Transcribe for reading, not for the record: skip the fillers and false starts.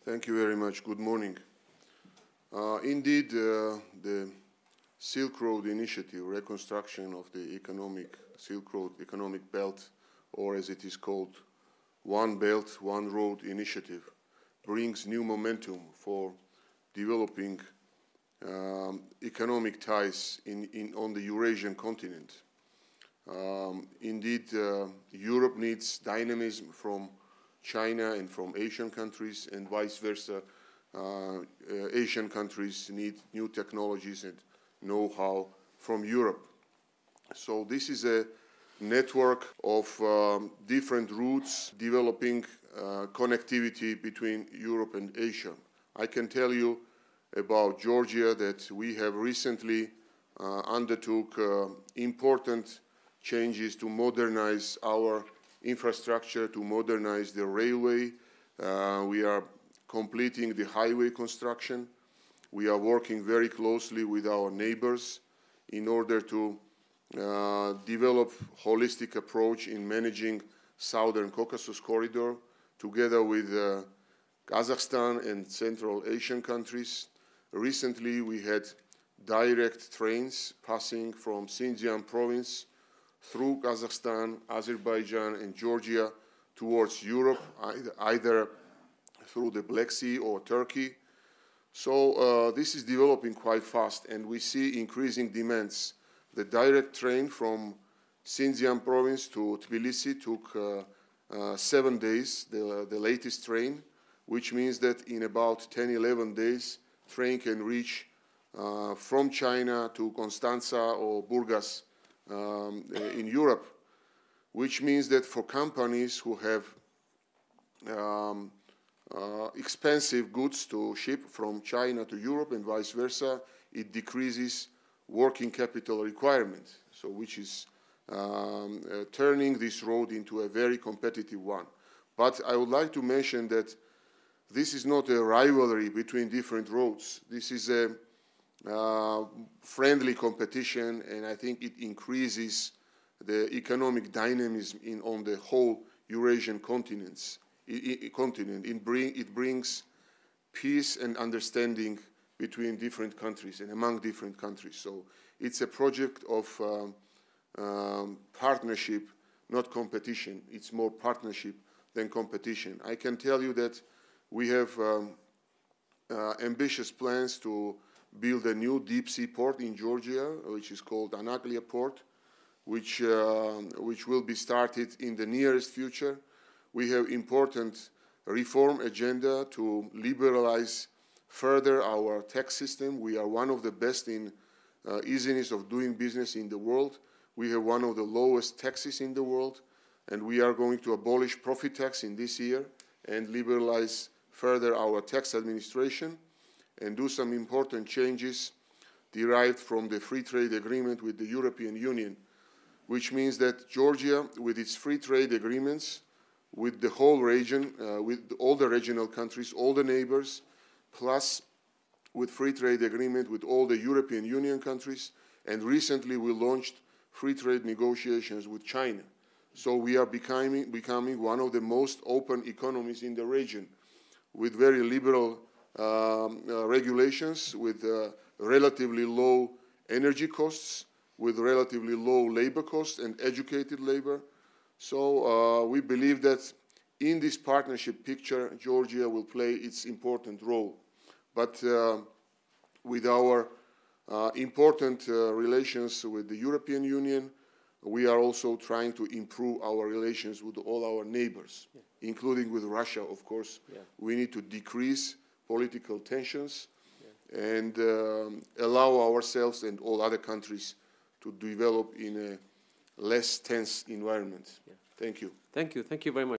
Thank you very much. Good morning. Indeed, the Silk Road Initiative, reconstruction of the Silk Road economic belt, or as it is called, One Belt, One Road Initiative, brings new momentum for developing economic ties on the Eurasian continent. Indeed, Europe needs dynamism from China and from Asian countries, and vice versa. Asian countries need new technologies and know-how from Europe. So this is a network of different routes developing connectivity between Europe and Asia. I can tell you about Georgia that we have recently undertook important changes to modernize our infrastructure, to modernize the railway. We are completing the highway construction. We are working very closely with our neighbors in order to develop holistic approach in managing Southern Caucasus corridor together with Kazakhstan and Central Asian countries. Recently, we had direct trains passing from Xinjiang province through Kazakhstan, Azerbaijan, and Georgia towards Europe, either through the Black Sea or Turkey. So this is developing quite fast, and we see increasing demands. The direct train from Xinjiang province to Tbilisi took 7 days, the latest train, which means that in about 10-11 days, train can reach from China to Constanza or Burgas in Europe, which means that for companies who have expensive goods to ship from China to Europe and vice versa, it decreases working capital requirement, so which is turning this road into a very competitive one. But I would like to mention that this is not a rivalry between different roads. This is a friendly competition, and I think it increases the economic dynamism on the whole Eurasian continent. It brings peace and understanding between different countries and among different countries. So it's a project of partnership, not competition. It's more partnership than competition. I can tell you that we have ambitious plans to build a new deep sea port in Georgia, which is called Anaklia Port, which will be started in the nearest future. We have important reform agenda to liberalize further our tax system. We are one of the best in easiness of doing business in the world. We have one of the lowest taxes in the world, and we are going to abolish profit tax in this year and liberalize further our tax administration and do some important changes derived from the free trade agreement with the European Union, which means that Georgia, with its free trade agreements, with the whole region, with all the regional countries, all the neighbors, plus with free trade agreement with all the European Union countries, and recently we launched free trade negotiations with China. So we are becoming one of the most open economies in the region, with very liberal regulations, with relatively low energy costs, with relatively low labor costs and educated labor. So we believe that in this partnership picture, Georgia will play its important role. But with our important relations with the European Union, we are also trying to improve our relations with all our neighbors, including with Russia, of course. We need to decrease political tensions and allow ourselves and all other countries to develop in a less tense environment. Thank you. Thank you. Thank you very much.